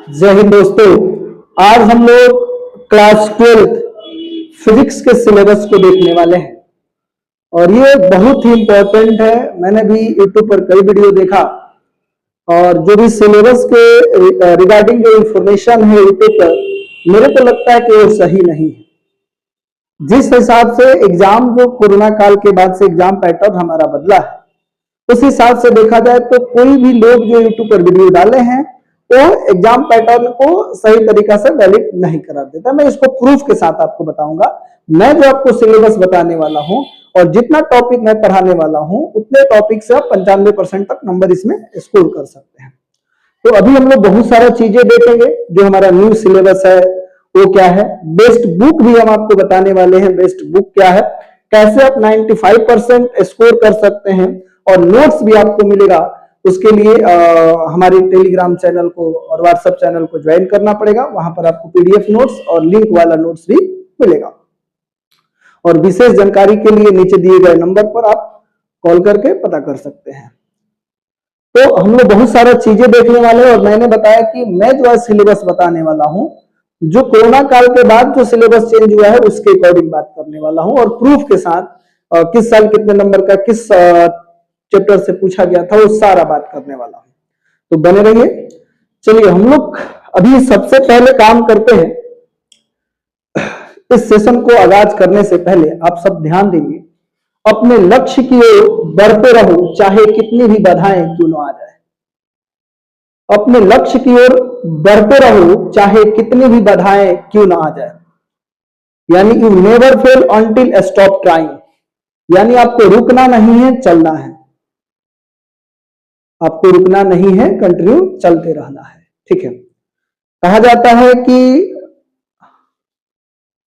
जय हिंद दोस्तों। आज हम लोग क्लास 12 फिजिक्स के सिलेबस को देखने वाले हैं और ये बहुत ही इंपॉर्टेंट है। मैंने भी यूट्यूब पर कई वीडियो देखा और जो भी सिलेबस के रिगार्डिंग जो इंफॉर्मेशन है यूट्यूब पर, मेरे को लगता है कि वो सही नहीं है। जिस हिसाब से एग्जाम जो कोरोना काल के बाद से एग्जाम पैटर्न हमारा बदला है, उस हिसाब से देखा जाए तो कोई भी लोग जो यूट्यूब पर वीडियो डाले हैं वो एग्जाम पैटर्न को सही तरीका से वैलिड नहीं करार देता। मैं इसको प्रूफ के साथ आपको बताऊंगा। मैं जो आपको सिलेबस बताने वाला हूं और जितना टॉपिक मैं पढ़ाने वाला हूं उतने टॉपिक से आप 95% तक नंबर इसमें स्कोर कर सकते हैं। तो अभी हम लोग बहुत सारा चीजें देखेंगे। जो हमारा न्यू सिलेबस है वो क्या है, बेस्ट बुक भी हम आपको बताने वाले हैं। बेस्ट बुक क्या है, कैसे आप 95% स्कोर कर सकते हैं और नोट्स भी आपको मिलेगा। उसके लिए हमारे टेलीग्राम चैनल को और व्हाट्सएप चैनल को ज्वाइन करना पड़ेगा। वहां पर आपको पीडीएफ नोट्स और लिंक वाला नोट्स भी मिलेगा। और विशेष जानकारी के लिए नीचे दिए गए नंबर पर आप कॉल करके पता कर सकते हैं। तो हम लोग बहुत सारा चीजें देखने वाले हैं और मैंने बताया कि मैं जो है सिलेबस बताने वाला हूं, जो कोरोना काल के बाद जो सिलेबस चेंज हुआ है उसके अकॉर्डिंग बात करने वाला हूं और प्रूफ के साथ किस साल कितने नंबर का किस चैप्टर से पूछा गया था वो सारा बात करने वाला हूं। तो बने रहिए। चलिए हम लोग अभी सबसे पहले काम करते हैं। इस सेशन को आगाज करने से पहले आप सब ध्यान देंगे, अपने लक्ष्य की ओर बढ़ते रहो चाहे कितनी भी बाधाएं क्यों न आ जाए। अपने लक्ष्य की ओर बढ़ते रहो चाहे कितनी भी बाधाएं क्यों ना आ जाए। यानी you never fail until stop trying, यानी आपको रुकना नहीं है, चलना है। आपको रुकना नहीं है, कंटिन्यू चलते रहना है। ठीक है। कहा जाता है कि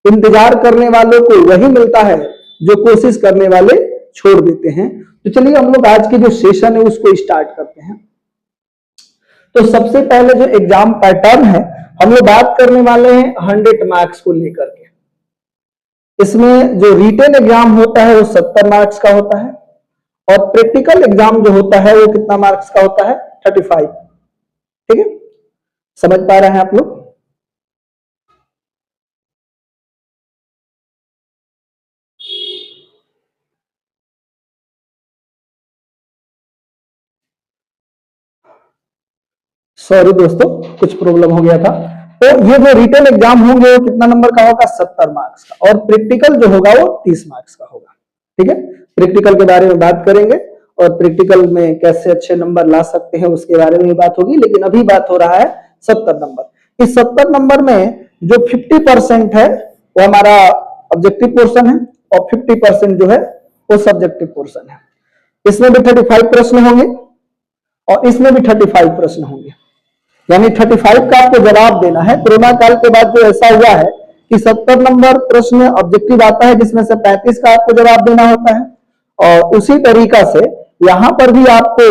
इंतजार करने वालों को वही मिलता है जो कोशिश करने वाले छोड़ देते हैं। तो चलिए हम लोग आज के जो सेशन है उसको स्टार्ट करते हैं। तो सबसे पहले जो एग्जाम पैटर्न है हम लोग बात करने वाले हैं 100 मार्क्स को लेकर के। इसमें जो रिटेन एग्जाम होता है वो 70 मार्क्स का होता है और प्रैक्टिकल एग्जाम जो होता है वो कितना मार्क्स का होता है, 35। ठीक है, समझ पा रहे हैं आप लोग? सॉरी दोस्तों, कुछ प्रॉब्लम हो गया था। तो ये जो रिटन एग्जाम होंगे वो कितना नंबर का होगा, 70 मार्क्स का, और प्रैक्टिकल जो होगा वो 30 मार्क्स का होगा। ठीक है, प्रैक्टिकल के बारे में बात करेंगे और प्रैक्टिकल में कैसे अच्छे नंबर ला सकते हैं उसके बारे में बात होगी। लेकिन अभी बात हो रहा है 70 नंबर। इस 70 नंबर में जो 50% है वो हमारा ऑब्जेक्टिव पोर्शन है और 50% जो है वो सब्जेक्टिव पोर्शन है। इसमें भी 35 प्रश्न होंगे और इसमें भी 35 प्रश्न होंगे, यानी 35 का आपको जवाब देना है। कोरोना काल के बाद जो ऐसा हुआ है कि 70 नंबर प्रश्न ऑब्जेक्टिव आता है जिसमें से 35 का आपको जवाब देना होता है और उसी तरीका से यहां पर भी आपको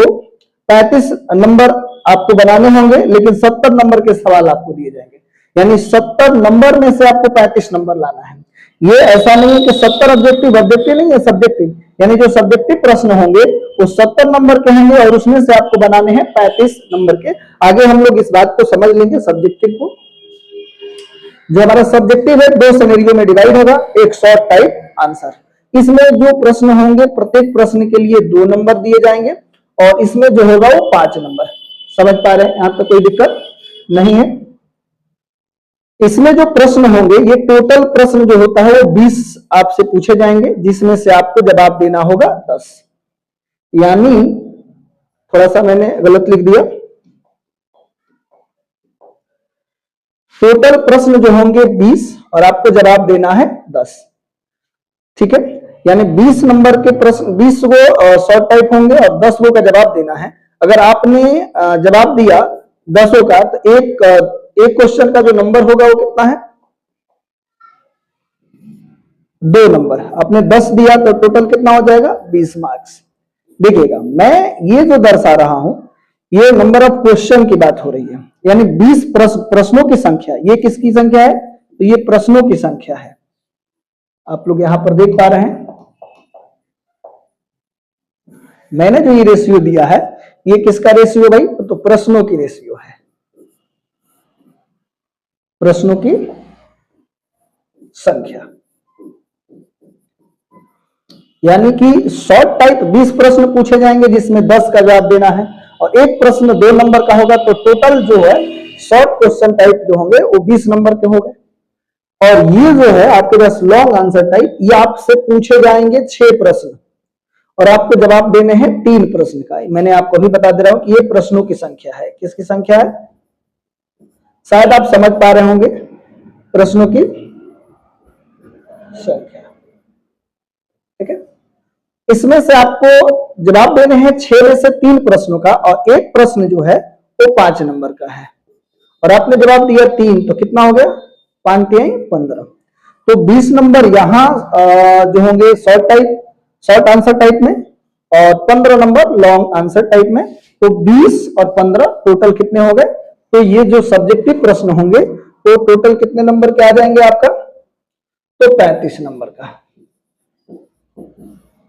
35 नंबर आपको बनाने होंगे, लेकिन 70 नंबर के सवाल आपको दिए जाएंगे। यानी 70 नंबर में से आपको 35 नंबर लाना है। ये ऐसा नहीं है कि 70 ऑब्जेक्टिव, ऑब्जेक्टिव नहीं है, सब्जेक्टिव। यानी जो सब्जेक्टिव प्रश्न होंगे वो 70 नंबर के होंगे और उसमें से आपको बनाने हैं 35 नंबर के। आगे हम लोग इस बात को समझ लेंगे सब्जेक्टिव को। जो हमारा सब्जेक्टिव है 2 सिनेरियो में डिवाइड होगा, एक शॉर्ट टाइप आंसर। इसमें जो प्रश्न होंगे प्रत्येक प्रश्न के लिए 2 नंबर दिए जाएंगे और इसमें जो होगा वो 5 नंबर। समझ पा रहे हैं? यहां पर कोई दिक्कत नहीं है। इसमें जो प्रश्न होंगे ये टोटल प्रश्न जो होता है वो 20 आपसे पूछे जाएंगे, जिसमें से आपको जवाब देना होगा 10। यानी थोड़ा सा मैंने गलत लिख दिया, टोटल प्रश्न जो होंगे 20 और आपको जवाब देना है 10। ठीक है, यानी 20 नंबर के प्रश्न, 20 वो शॉर्ट टाइप होंगे और 10 वो का जवाब देना है। अगर आपने जवाब दिया 10 का तो एक क्वेश्चन का जो नंबर होगा वो कितना है, 2 नंबर। आपने 10 दिया तो टोटल कितना हो जाएगा, 20 मार्क्स। देखिएगा मैं ये जो दर्शा रहा हूं ये नंबर ऑफ क्वेश्चन की बात हो रही है, यानी 20 प्रश्नों की संख्या। ये किसकी संख्या है, तो ये प्रश्नों की संख्या है। आप लोग यहां पर देख पा रहे हैं मैंने जो ये रेशियो दिया है ये किसका रेशियो भाई, तो प्रश्नों की रेशियो है। प्रश्नों की संख्या, यानी कि शॉर्ट टाइप 20 प्रश्न पूछे जाएंगे जिसमें 10 का जवाब देना है, और एक प्रश्न 2 नंबर का होगा, तो टोटल जो है शॉर्ट क्वेश्चन टाइप जो होंगे वो 20 नंबर के होंगे। और ये जो है आपके पास लॉन्ग आंसर टाइप, ये आपसे पूछे जाएंगे 6 प्रश्न और आपको जवाब देने हैं 3 प्रश्न का। मैंने आपको भी बता दे रहा हूं कि ये प्रश्नों की संख्या है। किसकी संख्या है? शायद आप समझ पा रहे होंगे, प्रश्नों की संख्या। ठीक है, इसमें से आपको जवाब देने हैं 6 में से 3 प्रश्नों का, और एक प्रश्न जो है वो 5 नंबर का है, और आपने जवाब दिया 3, तो कितना हो गया? 5 3 15। तो 20 नंबर यहां जो होंगे short type, short answer type में, और 15 नंबर लॉन्ग आंसर टाइप में। तो 20 और 15 टोटल कितने हो गए? तो ये जो सब्जेक्टिव प्रश्न होंगे तो टोटल कितने नंबर के आ जाएंगे आपका? तो 35 नंबर का।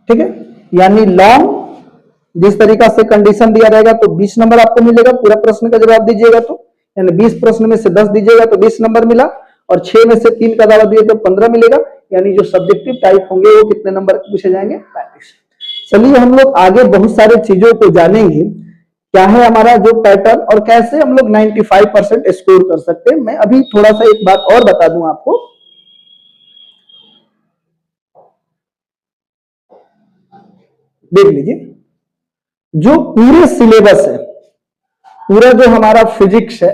ठीक है, यानी लॉन्ग जिस तरीका से कंडीशन दिया रहेगा तो 20 नंबर आपको मिलेगा पूरा प्रश्न का जवाब दीजिएगा तो, यानी 20 प्रश्न में से 10 दीजिएगा तो 20 नंबर मिला, और 6 में से 3 का जवाब दिए तो 15 मिलेगा। यानी जो सब्जेक्टिव टाइप होंगे वो कितने नंबर पूछे जाएंगे? 35। चलिए हम लोग आगे बहुत सारे चीजों को जानेंगे, क्या है हमारा जो पैटर्न और कैसे हम लोग 95% स्कोर कर सकते हैं। मैं अभी थोड़ा सा एक बात और बता दूं आपको, देख लीजिए, जो पूरे सिलेबस है, पूरा जो हमारा फिजिक्स है,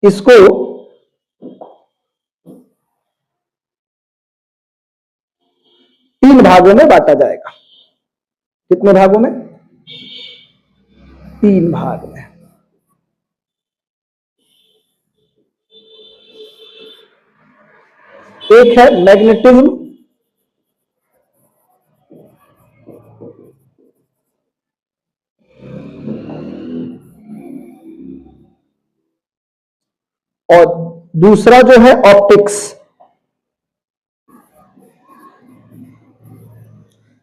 इसको 3 भागों में बांटा जाएगा। कितने भागों में? 3 भाग में। एक है मैग्नेटिज्म, और दूसरा जो है ऑप्टिक्स।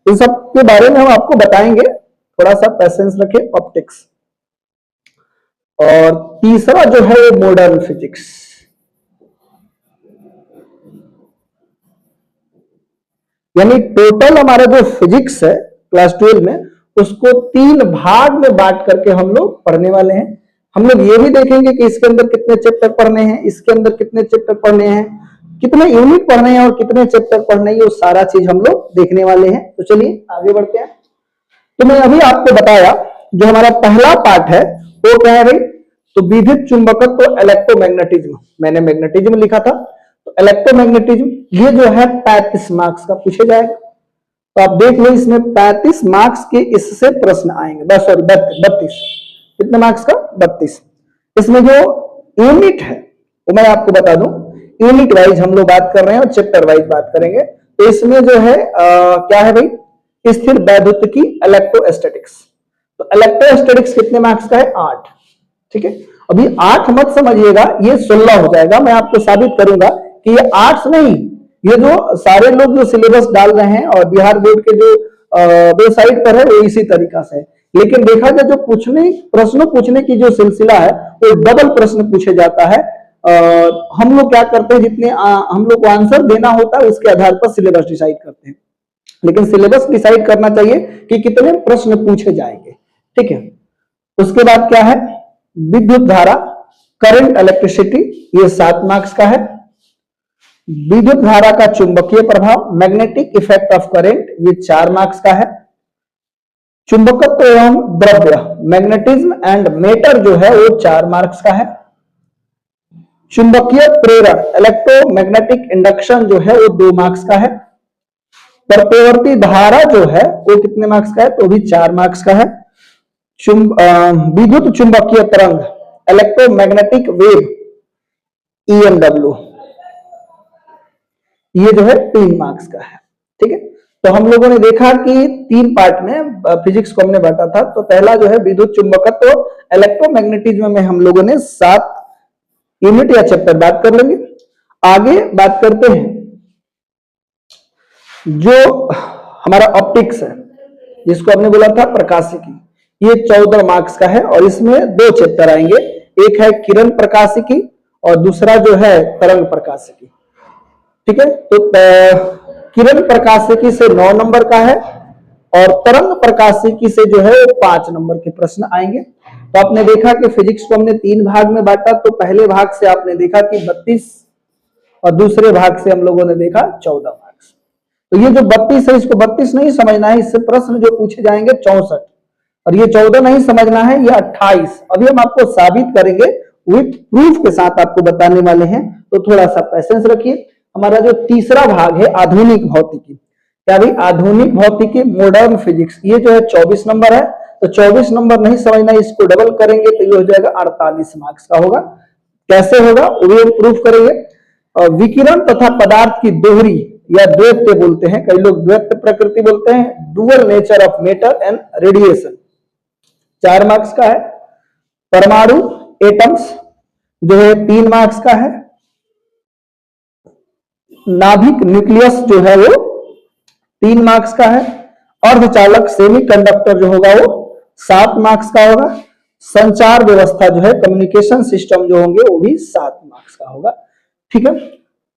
इन सब के बारे में हम आपको बताएंगे, थोड़ा सा पेशेंस रखें। ऑप्टिक्स, और तीसरा जो है मॉडर्न फिजिक्स। यानी टोटल हमारा जो फिजिक्स है क्लास 12 में, उसको 3 भाग में बांट करके हम लोग पढ़ने वाले हैं। हम लोग ये भी देखेंगे कि इसके अंदर कितने चैप्टर पढ़ने हैं, इसके अंदर कितने चैप्टर पढ़ने हैं, कितने यूनिट पढ़ने हैं और कितने चैप्टर पढ़ने हैं, वो सारा चीज हम लोग देखने वाले हैं। तो चलिए आगे बढ़ते हैं। तो मैं अभी आपको बताया जो हमारा पहला पार्ट है वो क्या है भाई? तो विद्युत चुंबकत्व तो इलेक्ट्रोमैग्नेटिज्म, मैंने मैग्नेटिज्म लिखा था, तो इलेक्ट्रोमैग्नेटिज्म ये जो है 35 मार्क्स का पूछे जाएगा। तो आप देख लो इसमें 35 मार्क्स के इससे प्रश्न आएंगे, बस सॉरी 32। कितने मार्क्स का? 32। इसमें जो यूनिट है वो मैं आपको बता दूं, यूनिट वाइज हम लोग बात कर रहे हैं और चैप्टर वाइज बात करेंगे। तो इसमें जो है क्या है भाई? स्थिर वैद्युतिकी, इलेक्ट्रोस्टैटिक्स। तो इलेक्ट्रोस्टैटिक्स कितने मार्क्स का है? 8। ठीक है, अभी 8 मत समझिएगा, ये 16 हो जाएगा। मैं आपको साबित करूंगा कि ये 8 नहीं, ये जो सारे लोग जो सिलेबस डाल रहे हैं और बिहार बोर्ड के जो वेबसाइट पर है वो इसी तरीका से है। लेकिन देखा जाए जो प्रश्नों पूछने की जो सिलसिला है वो डबल प्रश्न पूछे जाता है। हम लोग क्या करते हैं, जितने हम लोग को आंसर देना होता है उसके आधार पर सिलेबस डिसाइड करते हैं, लेकिन सिलेबस डिसाइड करना चाहिए कि कितने प्रश्न पूछे जाएंगे। ठीक है, उसके बाद क्या है? विद्युत धारा, करंट इलेक्ट्रिसिटी, ये 7 मार्क्स का है। विद्युत धारा का चुंबकीय प्रभाव, मैग्नेटिक इफेक्ट ऑफ करंट, ये 4 मार्क्स का है। चुंबकत्व एवं द्रव्य, मैग्नेटिज्म एंड मैटर जो है वो 4 मार्क्स का है। चुंबकीय प्रेरण, इलेक्ट्रोमैग्नेटिक इंडक्शन जो है वो 2 मार्क्स का है। प्रत्यावर्ती धारा जो है वो कितने मार्क्स का है? तो भी 4 मार्क्स का है। विद्युत चुंबकीय तरंग, इलेक्ट्रोमैग्नेटिक वेव, EMW, ये जो है 3 मार्क्स का है। ठीक है, तो हम लोगों ने देखा कि 3 पार्ट में फिजिक्स को हमने बांटा था। तो पहला जो है विद्युत चुंबकत्व, इलेक्ट्रोमैग्नेटिज्म में हम लोगों ने 7 यूनिट या चैप्टर बात कर लेंगे। आगे बात करते हैं जो हमारा ऑप्टिक्स है, जिसको हमने बोला था प्रकाशिकी। ये 14 मार्क्स का है और इसमें 2 चैप्टर आएंगे, एक है किरण प्रकाशिकी और दूसरा जो है तरंग प्रकाशिकी। ठीक है, तो किरण प्रकाशिकी से 9 नंबर का है और तरंग प्रकाशिकी से जो है वो 5 नंबर के प्रश्न आएंगे। तो आपने देखा कि फिजिक्स को हमने 3 भाग में बांटा, तो पहले भाग से आपने देखा कि 32 और दूसरे भाग से हम लोगों ने देखा 14 मार्क्स। तो ये जो 32 है इसको 32 नहीं समझना है, इससे प्रश्न जो पूछे जाएंगे 64, और ये 14 नहीं समझना है, ये 28। अभी हम आपको साबित करेंगे विथ प्रूफ के साथ आपको बताने वाले हैं, तो थोड़ा सा पेशेंस रखिए। हमारा जो तीसरा भाग है आधुनिक भौतिकी, क्या भाई आधुनिक भौतिकी मॉडर्न फिजिक्स, ये जो है 24 नंबर है। तो 24 नंबर नहीं समझना, इसको डबल करेंगे तो ये हो जाएगा 48 मार्क्स का होगा। कैसे होगा वो भी हम प्रूफ करेंगे। विकिरण तथा पदार्थ की दोहरी या द्वैत बोलते हैं, कई लोग द्वैत प्रकृति बोलते हैं, dual nature of matter and radiation, 4 marks का है। परमाणु एटम्स जो है 3 मार्क्स का है। नाभिक न्यूक्लियस जो है वो 3 मार्क्स का है। अर्धचालक सेमीकंडक्टर जो होगा वो 7 मार्क्स का होगा। संचार व्यवस्था जो है कम्युनिकेशन सिस्टम जो होंगे वो भी 7 मार्क्स का होगा। ठीक है,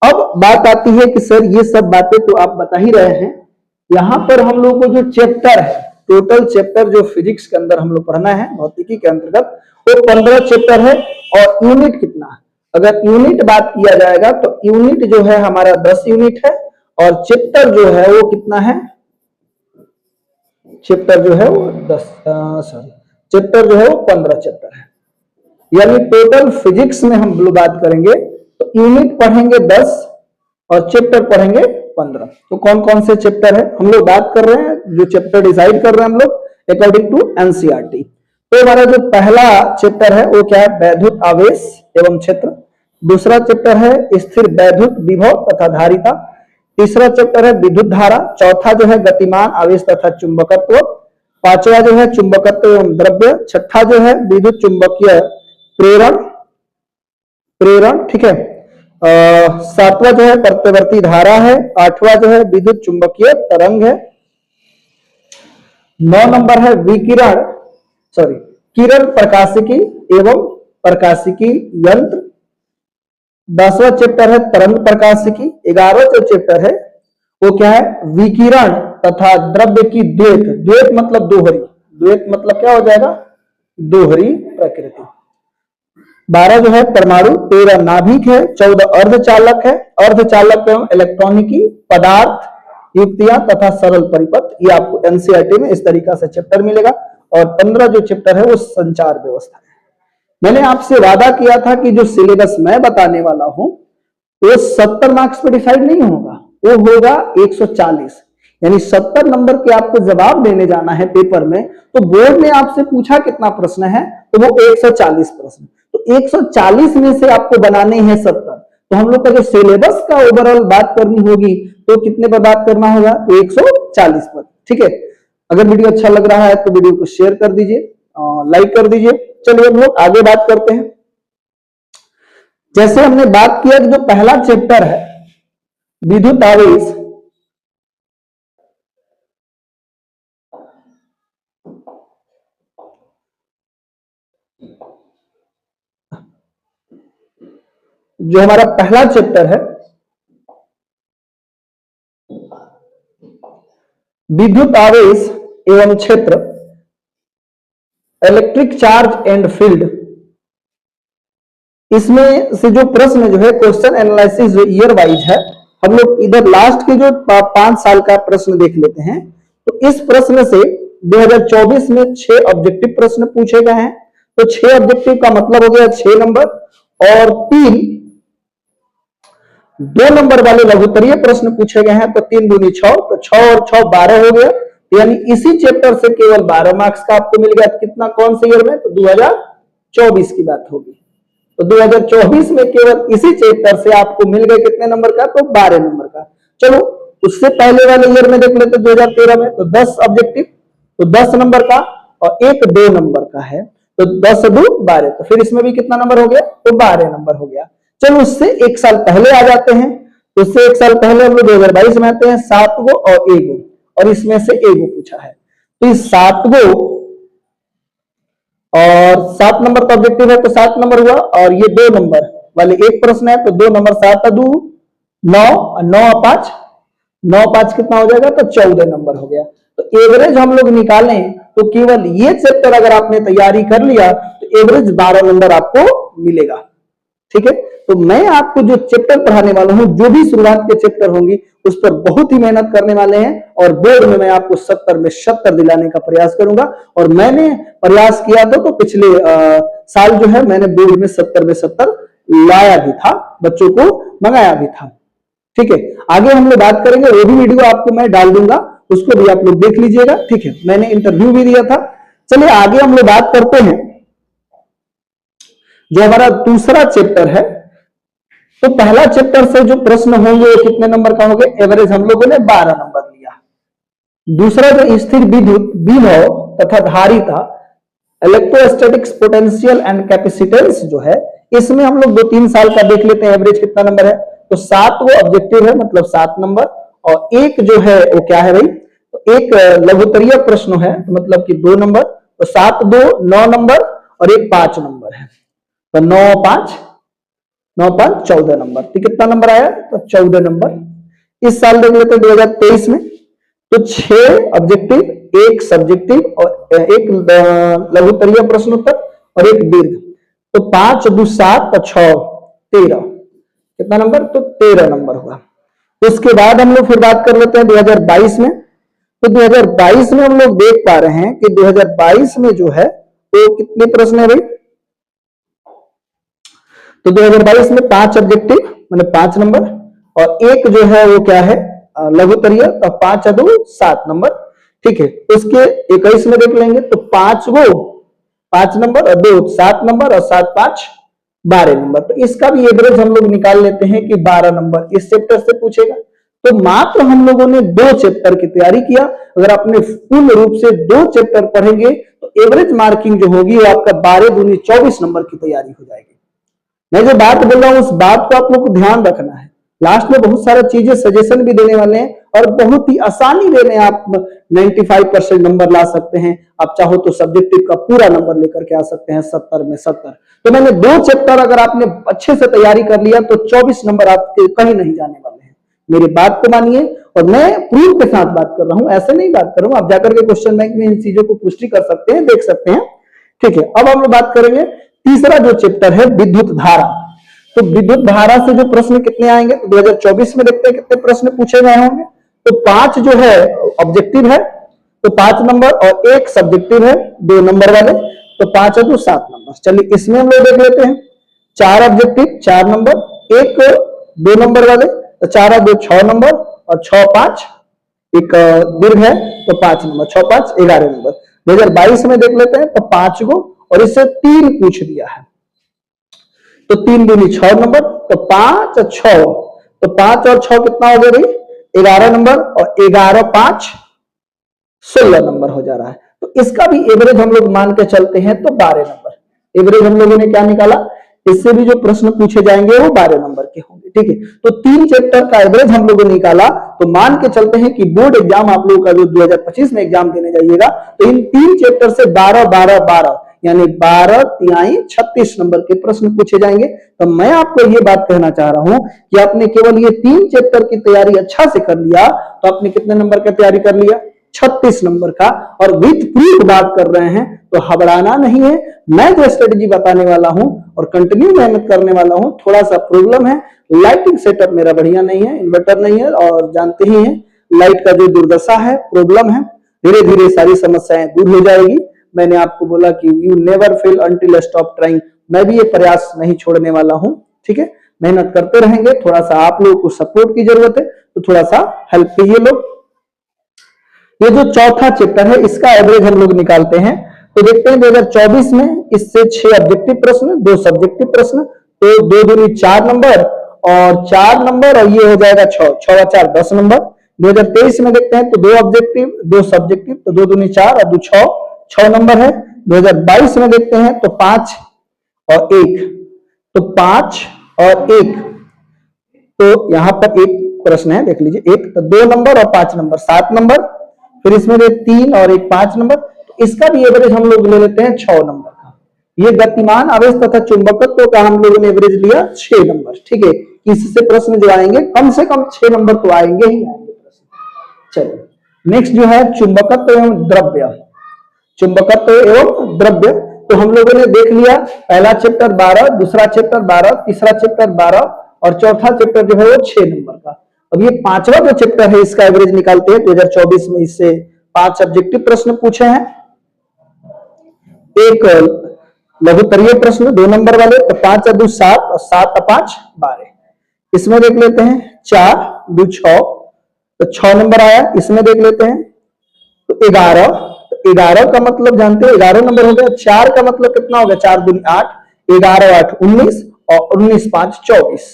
अब बात आती है कि सर ये सब बातें तो आप बता ही रहे हैं, यहां पर हम लोग को जो चैप्टर है, टोटल चैप्टर जो फिजिक्स के अंदर हम लोग पढ़ना है भौतिकी के अंतर्गत, वो 15 चैप्टर है। और यूनिट कितना है, अगर यूनिट बात किया जाएगा तो यूनिट जो है हमारा 10 यूनिट है और चैप्टर जो है वो कितना है, चैप्टर जो है वो चैप्टर जो है वो 15 चैप्टर है। यानी टोटल फिजिक्स में हम लोग बात करेंगे तो यूनिट पढ़ेंगे 10 और चैप्टर पढ़ेंगे 15। तो कौन कौन से चैप्टर है हम लोग बात कर रहे हैं, जो चैप्टर डिसाइड कर रहे हैं हम लोग अकॉर्डिंग टू एनसीईआरटी। तो हमारा जो पहला चैप्टर है वो क्या है, वैद्युत आवेश एवं क्षेत्र। दूसरा चैप्टर है स्थिर वैद्युत विभव तथा धारिता। तीसरा चैप्टर है विद्युत धारा। चौथा जो है गतिमान आवेश तथा चुंबकत्व। पांचवा जो है चुंबकत्व एवं द्रव्य। छठा जो है विद्युत चुंबकीय प्रेरण। ठीक है, सातवां जो है प्रत्यावर्ती धारा है। आठवां जो है विद्युत चुंबकीय तरंग है। 9 नंबर है किरण प्रकाशिकी एवं प्रकाशिकी यंत्र। 10वां चैप्टर है तरंग प्रकाशिकी। 11वां जो चैप्टर है वो क्या है, विकिरण तथा द्रव्य की द्वैत मतलब दोहरी, द्वैत मतलब क्या हो जाएगा, दोहरी प्रकृति। 12 जो है परमाणु। 13 नाभिक है। 14 अर्धचालक है, अर्धचालक एवं इलेक्ट्रॉनिकी पदार्थ युक्तियां तथा सरल परिपथ। ये आपको एनसीईआरटी में इस तरीका से चैप्टर मिलेगा। और 15 जो चैप्टर है वो संचार व्यवस्था है। मैंने आपसे वादा किया था कि जो सिलेबस मैं बताने वाला हूं वो 70 मार्क्स पे डिसाइड नहीं होगा, वो होगा 140, यानी 70 नंबर के आपको जवाब देने जाना है पेपर में। तो बोर्ड ने आपसे पूछा कितना प्रश्न है, तो वो 140 प्रश्न, तो 140 में से आपको बनाने हैं 70। तो हम लोग का जो सिलेबस का ओवरऑल बात करनी होगी तो कितने पर बात करना होगा, तो 140 पर। ठीक है, अगर वीडियो अच्छा लग रहा है तो वीडियो को शेयर कर दीजिए, लाइक कर दीजिए। चलिए हम लोग आगे बात करते हैं। जैसे हमने बात किया कि जो पहला चैप्टर है विद्युत आवेश, जो हमारा पहला चैप्टर है विद्युत आवेश एवं क्षेत्र, इलेक्ट्रिक चार्ज एंड फील्ड, इसमें से जो प्रश्न जो है क्वेश्चन एनालिसिस जो ईयर वाइज है, हम लोग इधर लास्ट के जो 5 साल का प्रश्न देख लेते हैं। तो इस प्रश्न से 2024 में 6 ऑब्जेक्टिव प्रश्न पूछे गए हैं। तो 6 ऑब्जेक्टिव का मतलब हो गया 6 नंबर, और 3 2 नंबर वाले लघुत्तरीय प्रश्न पूछे गए हैं। तो 3 दूनी 6, तो 6 और 6 12 हो गया। यानी इसी चैप्टर से केवल 12 मार्क्स का आपको मिल गया। कितना, कौन से ईयर में, तो 2024 की बात होगी। तो 2024 में केवल इसी चैप्टर से आपको मिल गए कितने नंबर का, तो 12 नंबर का। चलो उससे पहले वाले ईयर में देख लेते 2013 में, तो 10 ऑब्जेक्टिव, तो 10 नंबर का, और एक 2 नंबर का है, तो 10 2 12। तो फिर इसमें भी कितना नंबर हो गया, तो 12 नंबर हो गया। चलो उससे 1 साल पहले आ जाते हैं। तो उससे 1 साल पहले हम लोग 2022 में आते हैं, 7 गो और 1 गो, और इसमें से 1 गो पूछा है। तो इस 7 गो और 7 नंबर का ऑब्जेक्टिव है तो 7 नंबर हुआ, और ये 2 नंबर वाले एक प्रश्न है तो 2 नंबर 7 2 9, 9 5, 9 5 कितना हो जाएगा तो 14 नंबर हो गया। तो एवरेज हम लोग निकालें तो केवल ये चैप्टर अगर आपने तैयारी कर लिया तो एवरेज 12 नंबर आपको मिलेगा। ठीक है, तो मैं आपको जो चैप्टर पढ़ाने वाला हूं, जो भी शुरुआत के चैप्टर होंगी उस पर बहुत ही मेहनत करने वाले हैं, और बोर्ड में मैं आपको 70 में 70 दिलाने का प्रयास करूंगा। और मैंने प्रयास किया था तो पिछले साल जो है मैंने बोर्ड में 70 में 70 लाया भी था, बच्चों को मंगाया भी था। ठीक है, आगे हम लोग बात करेंगे, वो भी वीडियो आपको मैं डाल दूंगा, उसको भी आप लोग देख लीजिएगा। ठीक है, मैंने इंटरव्यू भी दिया था। चलिए आगे हम लोग बात करते हैं, जो हमारा दूसरा चैप्टर है। तो पहला चैप्टर से जो प्रश्न होंगे वो कितने नंबर का होंगे, एवरेज हम लोगों ने 12 नंबर लिया। दूसरा जो स्थिर विद्युत विभव तथा धारिता इलेक्ट्रोस्टैटिक्स पोटेंशियल एंड कैपेसिटेंस जो है, इसमें हम लोग 2-3 साल का देख लेते हैं एवरेज कितना नंबर है। तो 7 वो ऑब्जेक्टिव है, मतलब 7 नंबर, और एक जो है वो क्या है भाई, तो एक लघुत्तरीय प्रश्न है, तो मतलब कि 2 नंबर, तो 7 2 9 नंबर, और एक 5 नंबर है, तो 9 5 9 5 14 नंबर। तो कितना नंबर आया, तो 14 नंबर। इस साल देख लेते हैं 2023 में, तो 6 ऑब्जेक्टिव, एक सब्जेक्टिव, और एक लघुत्तरीय प्रश्नोत्तर, और एक दीर्घ। तो 5 2 7 और 6 13, कितना नंबर, तो 13 नंबर हुआ। उसके बाद हम लोग फिर बात कर लेते हैं 2022 में। तो 2022 में हम लोग देख पा रहे हैं कि 2022 में जो है वो कितने प्रश्न है भाई, तो 2022 में 5 ऑब्जेक्टिव मतलब 5 नंबर, और एक जो है वो क्या है लघुत्तरीय, तो 5 2 7 नंबर। ठीक है, उसके 21 में देख लेंगे तो 5 नंबर, और 2 7 नंबर, और 7 5 12 नंबर। तो इसका भी एवरेज हम लोग निकाल लेते हैं कि 12 नंबर इस चैप्टर से पूछेगा। तो मात्र हम लोगों ने 2 चैप्टर की तैयारी किया। अगर आपने पूर्ण रूप से 2 चैप्टर पढ़ेंगे तो एवरेज मार्किंग जो होगी वो आपका 12 दूनी 24 नंबर की तैयारी हो जाएगी। मैं जो बात बोल रहा हूं उस बात को आप लोग को ध्यान रखना है। लास्ट में बहुत सारा चीजें सजेशन भी देने वाले हैं, और बहुत ही आसानी में आप 95% नंबर ला सकते हैं। आप चाहो तो सब्जेक्टिव का पूरा नंबर लेकर के आ सकते हैं 70 में 70। तो मैंने 2 चैप्टर अगर आपने अच्छे से तैयारी कर लिया तो 24 नंबर आपके कहीं नहीं जाने वाले हैं। मेरी बात को मानिए, और मैं प्रूफ के साथ बात कर रहा हूं, ऐसे नहीं बात कर रहा हूं। आप जाकर के क्वेश्चन बैंक में इन चीजों को पुष्टि कर सकते हैं, देख सकते हैं। ठीक है, अब हम लोग बात करेंगे तीसरा जो चैप्टर है विद्युत धारा। तो विद्युत धारा से जो प्रश्न कितने आएंगे, तो 2024 में देखते हैं कितने प्रश्न पूछे गए होंगे। तो 5 जो है ऑब्जेक्टिव है, तो 5 नंबर, और एक सब्जेक्टिव है 2 नंबर वाले, तो 5 और 2 7 नंबर। चलिए इसमें हम लोग देख लेते हैं 4 ऑब्जेक्टिव 4 नंबर, एक 2 नंबर वाले, तो 4 और 2 6 नंबर, और 6 5 एक दीर्घ है तो 5 नंबर, 6 5 11 नंबर। 2022 में देख लेते हैं तो 5 गो, और इससे 3 पूछ दिया है, तो 3 दूनी 6 नंबर, तो 5 और 6, तो 5 और 6 कितना हो गया भाई 11 नंबर, और 11 5 16 नंबर हो जा रहा है। तो इसका भी एवरेज हम लोग मान के चलते हैं तो 12 नंबर एवरेज हम लोगों ने क्या निकाला। इससे भी जो प्रश्न पूछे जाएंगे वो 12 नंबर के होंगे। ठीक है, तो 3 चैप्टर का एवरेज हम लोगों ने निकाला, तो मान के चलते हैं कि बोर्ड एग्जाम आप लोगों का जो 2025 में एग्जाम देने जाइएगा तो इन 3 चैप्टर से 12 12 12 यानी 12 तिहाई 36 नंबर के प्रश्न पूछे जाएंगे। तो मैं आपको ये बात कहना चाह रहा हूं कि आपने केवल ये 3 चैप्टर की तैयारी अच्छा से कर लिया तो आपने कितने नंबर का तैयारी कर लिया, 36 नंबर का। और विथ प्रूफ बात कर रहे हैं तो घबराना नहीं है। मैं जो स्ट्रेटेजी बताने वाला हूं और कंटिन्यू मेहनत करने वाला हूं, थोड़ा सा प्रॉब्लम है, लाइटिंग सेटअप मेरा बढ़िया नहीं है, इन्वर्टर नहीं है, और जानते ही हैं लाइट का जो दुर्दशा है, प्रॉब्लम है। धीरे धीरे सारी समस्याएं दूर हो जाएगी। मैंने आपको बोला कि you never fail until stop trying. मैं भी ये प्रयास नहीं छोड़ने वाला हूं। ठीक है, मेहनत करते रहेंगे। थोड़ा सा आप लोगों को सपोर्ट की जरूरत है, तो थोड़ा सा हेल्प कीजिए लोग। ये जो चौथा चैप्टर है इसका एवरेज हम लोग निकालते हैं। तो देखते हैं 2024 में इससे 6 ऑब्जेक्टिव प्रश्न, 2 सब्जेक्टिव प्रश्न, तो 2 दूनी 4 नंबर, और 4 नंबर, और ये हो जाएगा 6 6 4 10 नंबर। 2023 में देखते हैं तो 2 ऑब्जेक्टिव 2 सब्जेक्टिव, तो 2 दूनी 4 और 2 6 नंबर है। 2022 में देखते हैं तो 5 और 1, तो 5 और 1, तो यहां पर एक प्रश्न है देख लीजिए, एक तो 2 नंबर और 5 नंबर 7 नंबर, फिर इसमें 3 और 1 5 नंबर। तो इसका भी एवरेज हम लोग ले लेते हैं 6 नंबर का। ये गतिमान आवेश तथा चुंबकत्व का हम लोगों ने एवरेज लिया 6 नंबर। ठीक है, इससे प्रश्न जो आएंगे कम से कम 6 नंबर तो आएंगे ही आएंगे प्रश्न। चलिए नेक्स्ट जो है चुंबकत्व एवं द्रव्य। चुंबकत्व एवं द्रव्य तो हम लोगों ने देख लिया, पहला चैप्टर 12, दूसरा चैप्टर 12, तीसरा चैप्टर 12 और चौथा चैप्टर जो है वो 6 नंबर का। अब ये पांचवा जो चैप्टर है इसका एवरेज निकालते हैं। 2024 में इससे 5 ऑब्जेक्टिव प्रश्न पूछे हैं, एक लघुत्तरीय प्रश्न 2 नंबर वाले, तो 5 और 2 7 और 7 और 5 12। इसमें देख लेते हैं 4 2 6 तो 6 नंबर आया। इसमें देख लेते हैं तो 11, तो 11 का मतलब जानते हैं 11 नंबर हो गया। 4 का मतलब कितना हो गया, 4 दूनी 8, 11 8 19 और 19 5 24।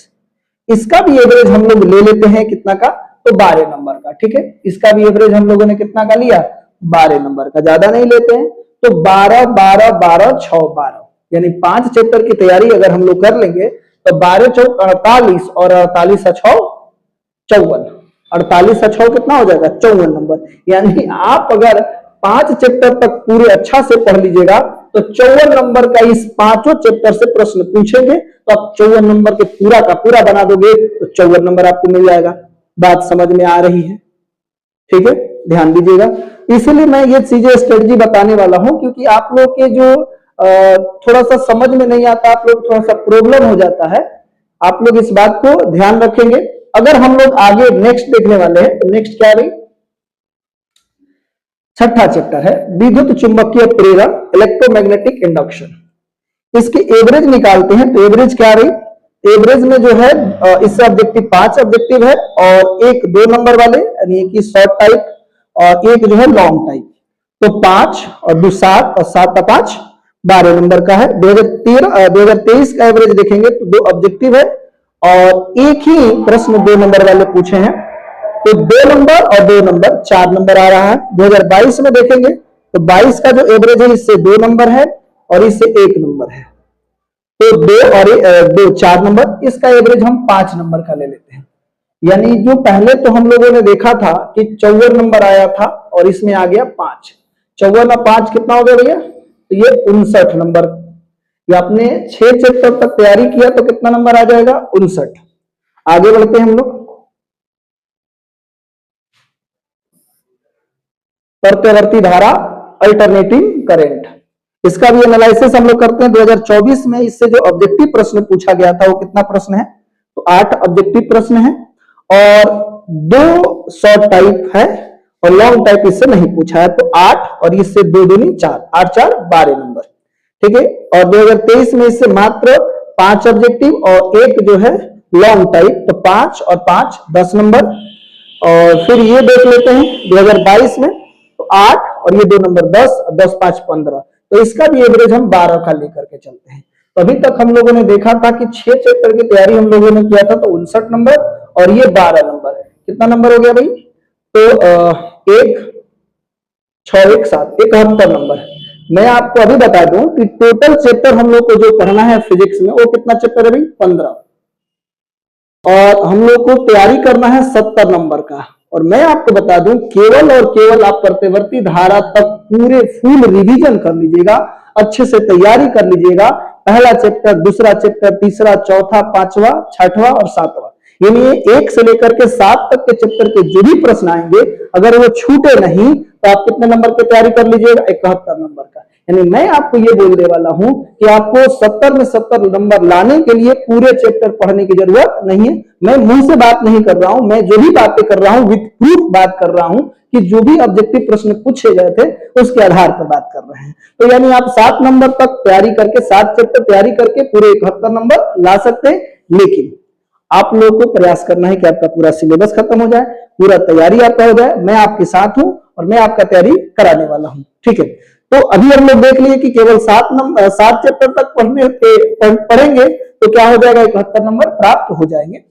इसका भी एवरेज हम लोग ले लेते हैं कितना का, तो 12 नंबर का। ठीक है, इसका भी एवरेज हम लोगों ने कितना का लिया, 12 नंबर का, ज्यादा नहीं लेते हैं। तो 12 12 12 6 12 यानी 5 चैप्टर की तैयारी अगर हम लोग कर लेंगे तो 12 4 48 और 48 6 54, 48 6 कितना हो जाएगा 54 नंबर। यानी आप अगर 5 चैप्टर तक पूरे अच्छा से पढ़ लीजिएगा तो 54 नंबर का इस 5 चैप्टर से प्रश्न पूछेंगे तो आप 54 नंबर के पूरा का पूरा बना दोगे तो 54 नंबर आपको मिल जाएगा। बात समझ में आ रही है? ठीक है, ध्यान दीजिएगा। इसलिए मैं ये चीजें स्ट्रेटजी बताने वाला हूं क्योंकि आप लोग के जो थोड़ा सा समझ में नहीं आता, आप लोग थोड़ा सा प्रॉब्लम हो जाता है, आप लोग इस बात को ध्यान रखेंगे। अगर हम लोग आगे नेक्स्ट देखने वाले हैं तो नेक्स्ट क्या रही, छठा चैप्टर है विद्युत चुंबकीय प्रेरण इलेक्ट्रोमैग्नेटिक इंडक्शन। इसके एवरेज निकालते हैं तो एवरेज क्या रही, एवरेज में जो है इससे ऑब्जेक्टिव 5 ऑब्जेक्टिव है और एक 2 नंबर वाले यानी कि शॉर्ट टाइप और एक जो है लॉन्ग टाइप। तो 5 और 2 7 और 7 और 5 12 नंबर का है। 2023 का एवरेज देखेंगे तो 2 ऑब्जेक्टिव है और एक ही प्रश्न 2 नंबर वाले पूछे हैं तो 2 नंबर और 2 नंबर 4 नंबर आ रहा है। 2022 में देखेंगे तो 22 का जो एवरेज है इससे 2 नंबर है और इससे 1 नंबर है, तो 2 और 2 4 नंबर, इसका एवरेज हम 5 नंबर का ले लेते हैं। यानी जो पहले तो हम लोगों ने देखा था कि 54 नंबर आया था और इसमें आ गया 5, 54 और 5 कितना हो गया भैया, तो ये 59 नंबर। ये आपने 6 चैप्टर तक तैयारी किया तो कितना नंबर आ जाएगा, 59। आगे बढ़ते हैं हम लोग, प्रत्यावर्ती धारा अल्टरनेटिंग करंट, इसका भी एनालिसिस हम लोग करते हैं। 2024 में इससे जो ऑब्जेक्टिव प्रश्न पूछा गया था वो कितना प्रश्न है, तो 8 ऑब्जेक्टिव प्रश्न है और 2 शॉर्ट टाइप है और लॉन्ग टाइप इससे नहीं पूछा है। तो 8 और इससे 2 दूनी 4, 8 4 12 नंबर। ठीक है, और 2023 में इससे मात्र 5 ऑब्जेक्टिव और एक जो है लॉन्ग टाइप, तो 5 और 5 10 नंबर। और फिर ये देख लेते हैं 2022 में तो 8 और ये 2 नंबर 10 और 10 5 15, तो इसका भी एवरेज हम 12 का लेकर के चलते हैं। तो अभी तक हम लोगों ने देखा था कि 6 चैप्टर की तैयारी हम लोगों ने किया था तो 59 नंबर और ये 12 नंबर है। कितना नंबर हो गया भाई, तो 1 6 1 7 71 नंबर। मैं आपको अभी बता दूं कि टोटल चैप्टर हम लोग को जो पढ़ना है फिजिक्स में वो कितना चैप्टर है भाई, 15, और हम लोग को तैयारी करना है 70 नंबर का। और मैं आपको बता दूं केवल और केवल आप प्रत्यावर्ती धारा तक पूरे फुल रिवीजन कर लीजिएगा, अच्छे से तैयारी कर लीजिएगा। पहला चैप्टर, दूसरा चैप्टर, तीसरा, चौथा, 5वां, 6वां और 7वां, यानी 1 से लेकर के 7 तक के चैप्टर के जो भी प्रश्न आएंगे अगर वो छूटे नहीं तो आप कितने नंबर की तैयारी कर लीजिएगा, 71 नंबर का। यानी मैं आपको ये बोलने वाला हूं कि आपको 70 में 70 नंबर लाने के लिए पूरे चैप्टर पढ़ने की जरूरत नहीं है। मैं मुंह से बात नहीं कर रहा हूं, मैं जो भी बातें कर रहा हूं विद प्रूफ बात कर रहा हूं कि जो भी ऑब्जेक्टिव प्रश्न पूछे गए थे उसके आधार पर बात कर रहे हैं। तो यानी आप 7 नंबर तक तैयारी करके, 7 चैप्टर तैयारी करके पूरे 71 नंबर ला सकते हैं। लेकिन आप लोगों को प्रयास करना है कि आपका पूरा सिलेबस खत्म हो जाए, पूरा तैयारी आपका हो जाए। मैं आपके साथ हूं और मैं आपका तैयारी कराने वाला हूं। ठीक है, तो अभी हम लोग देख लिए कि केवल 7 चैप्टर तक पढ़ेंगे तो क्या हो जाएगा, 71 नंबर प्राप्त हो जाएंगे।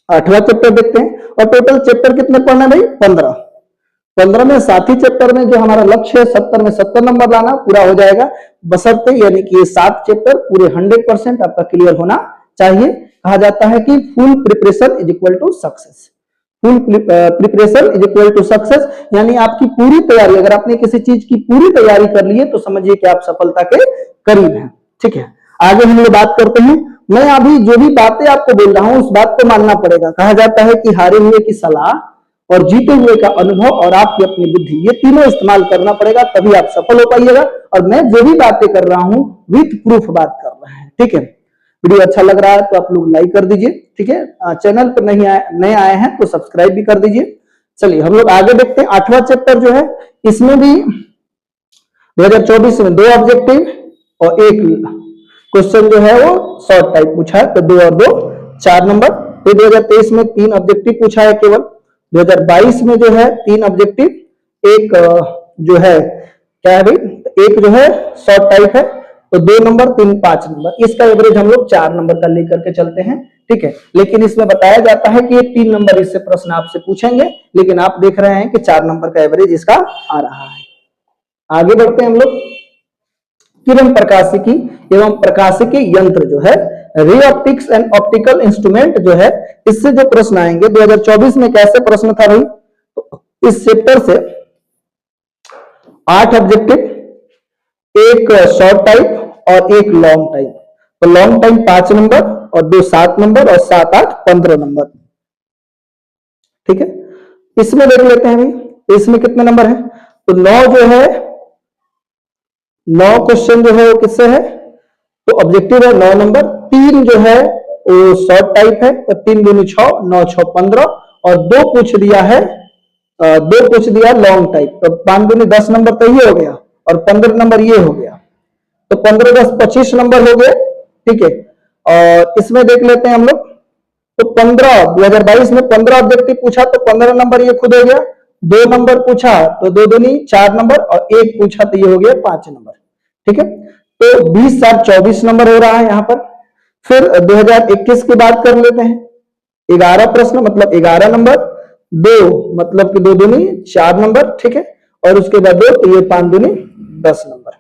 8वां चैप्टर देखते हैं और टोटल चैप्टर कितने पढ़ना है भाई, 15 में साथी चैप्टर में जो हमारा लक्ष्य है 70 में 70 नंबर लाना पूरा हो जाएगा, बशर्ते यानी कि ये 7 चैप्टर पूरे 100% आपका क्लियर होना चाहिए। कहा जाता है कि full preparation is equal to success, full preparation is equal to success, यानी आपकी पूरी तैयारी, अगर आपने किसी चीज की पूरी तैयारी कर ली है तो समझिए कि आप सफलता के करीब हैं। ठीक है, आगे हम लोग बात करते हैं। मैं अभी जो भी बातें आपको बोल रहा हूं उस बात को मानना पड़ेगा। कहा जाता है कि हारे हुए की सलाह और जीते हुए का अनुभव और आपकी अपनी बुद्धि, ये तीनों इस्तेमाल करना पड़ेगा, तभी आप सफल हो पाइएगा। और मैं जो भी बातें कर रहा हूं विथ प्रूफ बात कर रहे हैं, ठीक है। वीडियो अच्छा लग रहा है तो आप लोग लाइक कर दीजिए, ठीक है। चैनल पर नए आए हैं तो सब्सक्राइब भी कर दीजिए। चलिए हम लोग आगे देखते हैं। 8वां चैप्टर जो है, इसमें भी 2024 में 2 ऑब्जेक्टिव और 1 क्वेश्चन जो है वो शॉर्ट टाइप पूछा है, तो 2 और 2 4 नंबर। फिर 2023 में 3 ऑब्जेक्टिव पूछा है केवल। 2022 में जो है 3 ऑब्जेक्टिव, एक जो है क्या है भाई, एक जो है शॉर्ट टाइप है, तो 2 नंबर 3 5 नंबर। इसका एवरेज हम लोग 4 नंबर का लेकर के चलते हैं, ठीक है। लेकिन इसमें बताया जाता है कि ये 3 नंबर इससे प्रश्न आपसे पूछेंगे, लेकिन आप देख रहे हैं कि 4 नंबर का एवरेज इसका आ रहा है। आगे बढ़ते हैं हम लोग। किरण प्रकाशिकी एवं प्रकाशिकी यंत्र जो है, ray optics and optical instrument जो है, इससे जो प्रश्न आएंगे 2024 में कैसे प्रश्न था भाई, तो इस चैप्टर से 8 ऑब्जेक्टिव, एक शॉर्ट टाइप और एक लॉन्ग टाइप। तो लॉन्ग टाइप 5 नंबर और 2 7 नंबर और 7 8 15 नंबर, ठीक है। इसमें देख लेते हैं भाई, इसमें कितने नंबर है, तो 9 जो है, 9 क्वेश्चन जो है वो किससे है, तो ऑब्जेक्टिव है 9 नंबर। 3 जो है वो शॉर्ट टाइप है, तो 3 दूनी 6, 9 6 15, और 2 पूछ दिया है, 2 पूछ दिया लॉन्ग टाइप, तो 5 दूनी 10 नंबर तो ये हो गया, और 15 नंबर ये हो गया, तो 15 10 25 नंबर हो गए, ठीक है। और इसमें देख लेते हैं हम लोग, तो 15 2022 में 15 ऑब्जेक्टिव पूछा, तो 15 नंबर ये खुद हो गया। 2 नंबर पूछा तो 2 दूनी 4 नंबर, और 1 पूछा तो ये हो गया 5 नंबर, ठीक है। तो 20 7 24 नंबर हो रहा है यहाँ पर। फिर 2021 की बात कर लेते हैं। 11 प्रश्न मतलब 11 नंबर, 2 मतलब कि 2 दूनी 4 नंबर, ठीक है। और उसके बाद 2, तो ये 5 दूनी 10 नंबर।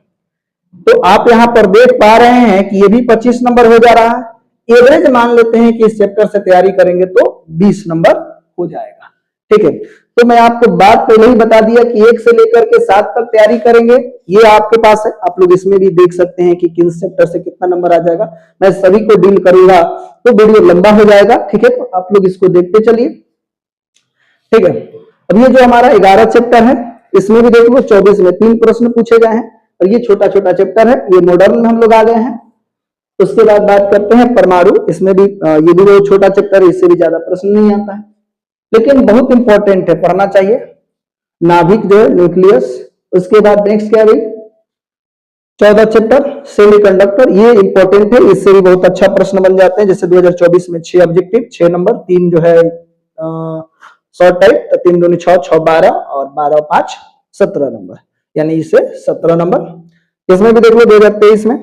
तो आप यहां पर देख पा रहे हैं कि ये भी 25 नंबर हो जा रहा है। एवरेज मान लेते हैं कि इस चैप्टर से तैयारी करेंगे तो 20 नंबर हो जाएगा, ठीक है। तो मैं आपको बात पहले ही बता दिया कि 1 से लेकर के 7 तक तैयारी करेंगे, ये आपके पास है। आप लोग इसमें भी देख सकते हैं कि किस चैप्टर से कितना नंबर आ जाएगा। मैं सभी को डील करूंगा तो वीडियो लंबा हो जाएगा, ठीक है। तो आप लोग इसको देखते चलिए, ठीक है। अब ये जो हमारा 11 चैप्टर है, इसमें भी देख लो 24 में 3 प्रश्न पूछे गए हैं, और ये छोटा छोटा चैप्टर है, ये मॉडर्न में हम लोग आ गए हैं। उसके बाद बात करते हैं परमाणु। इसमें भी ये भी बहुत छोटा चैप्टर है, इससे भी ज्यादा प्रश्न नहीं आता है, लेकिन बहुत इंपॉर्टेंट है, पढ़ना चाहिए। नाभिक जो है, न्यूक्लियस। उसके बाद नेक्स्ट क्या है भाई, 14 चैप्टर सेमीकंडक्टर, ये इंपॉर्टेंट है, इससे भी बहुत अच्छा प्रश्न बन जाते हैं। जैसे 2024 में 6 ऑब्जेक्टिव 6 नंबर, 3 जो है शॉर्ट टाइप, तो 3 दूनी 6 6 12 और 12 5 17 नंबर, यानी इसे 17 नंबर। इसमें भी देख लो 2023 में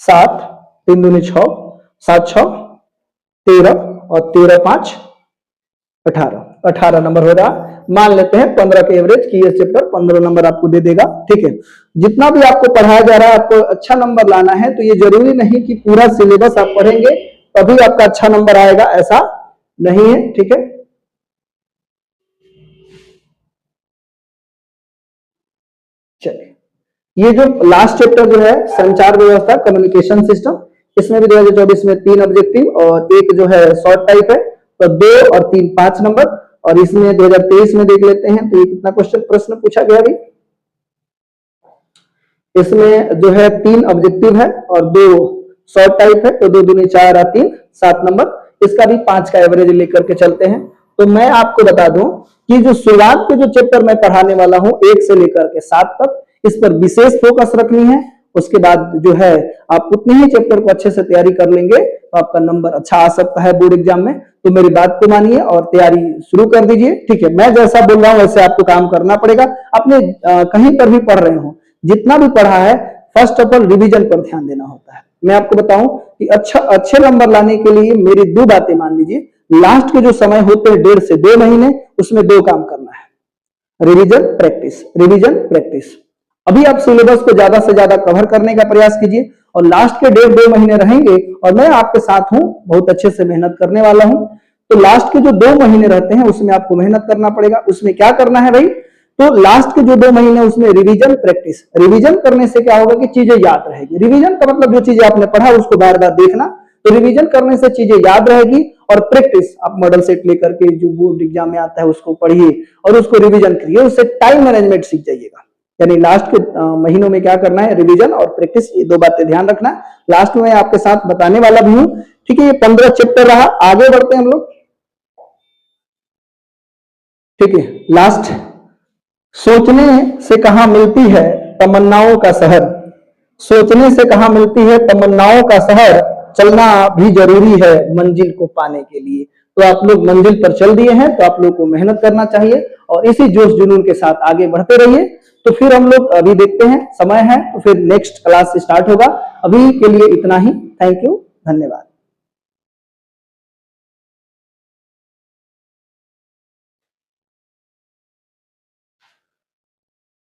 7 3 दूनी 6 7 6 13 और 13 5 18 नंबर हो रहा। मान लेते हैं 15 के एवरेज की ये चैप्टर 15 नंबर आपको दे देगा, ठीक है। जितना भी आपको पढ़ाया जा रहा है, आपको अच्छा नंबर लाना है, तो ये जरूरी नहीं कि पूरा सिलेबस आप पढ़ेंगे तभी आपका अच्छा नंबर आएगा, ऐसा नहीं है, ठीक है। चलिए, ये जो लास्ट चैप्टर जो है संचार व्यवस्था कम्युनिकेशन सिस्टम, इसमें भी 2024 में 3 ऑब्जेक्टिव और 1 जो है शॉर्ट टाइप है, तो 2 और 3 5 नंबर। और इसमें 2023 में देख लेते हैं, तो ये कितना क्वेश्चन प्रश्न पूछा गया भाई, इसमें जो है 3 ऑब्जेक्टिव है और 2 शॉर्ट टाइप है, तो 2 दूनी 4 और 3 7 नंबर। इसका भी 5 का एवरेज लेकर के चलते हैं। तो मैं आपको बता दूं कि जो शुरुआत के जो चैप्टर मैं पढ़ाने वाला हूं 1 से लेकर के 7 तक, इस पर विशेष फोकस रखनी है। उसके बाद जो है आप उतने ही चैप्टर को अच्छे से तैयारी कर लेंगे तो आपका नंबर अच्छा आ सकता है बोर्ड एग्जाम में। तो मेरी बात को मानिए और तैयारी शुरू कर दीजिए, ठीक है। मैं जैसा बोल रहा हूं वैसे आपको काम करना पड़ेगा। अपने कहीं पर भी पढ़ रहे हो, जितना भी पढ़ा है, फर्स्ट ऑफ ऑल रिविजन पर ध्यान देना होता है। मैं आपको बताऊं कि अच्छे नंबर लाने के लिए मेरी 2 बातें मान लीजिए। लास्ट के जो समय होते हैं 1.5 से 2 महीने, उसमें 2 काम करना है, रिविजन प्रैक्टिस, रिविजन प्रैक्टिस। अभी आप सिलेबस को ज्यादा से ज्यादा कवर करने का प्रयास कीजिए, और लास्ट के 1.5 2 महीने रहेंगे और मैं आपके साथ हूं, बहुत अच्छे से मेहनत करने वाला हूं। तो लास्ट के जो 2 महीने रहते हैं उसमें आपको मेहनत करना पड़ेगा। उसमें क्या करना है भाई, तो लास्ट के जो 2 महीने उसमें रिवीजन प्रैक्टिस, रिवीजन करने से क्या होगा कि चीजें याद रहेगी। रिवीजन का मतलब जो चीजें आपने पढ़ा उसको बार बार देखना, तो रिवीजन करने से चीजें याद रहेगी। और प्रैक्टिस, आप मॉडल सेट लेकर के जो बोर्ड एग्जाम में आता है उसको पढ़िए और उसको रिवीजन करिए, उससे टाइम मैनेजमेंट सीख जाइएगा। यानी लास्ट के महीनों में क्या करना है, रिवीजन और प्रैक्टिस, ये 2 बातें ध्यान रखना। लास्ट में आपके साथ बताने वाला भी हूं, ठीक है। ये 15 चैप्टर रहा, आगे बढ़ते हैं हम लोग, ठीक है। लास्ट, सोचने से कहां मिलती है तमन्नाओं का शहर, सोचने से कहां मिलती है तमन्नाओं का शहर, चलना भी जरूरी है मंजिल को पाने के लिए। तो आप लोग मंजिल पर चल दिए हैं, तो आप लोग को मेहनत करना चाहिए और इसी जोश जुनून के साथ आगे बढ़ते रहिए। तो फिर हम लोग अभी देखते हैं, समय है तो फिर नेक्स्ट क्लास स्टार्ट होगा। अभी के लिए इतना ही, थैंक यू, धन्यवाद।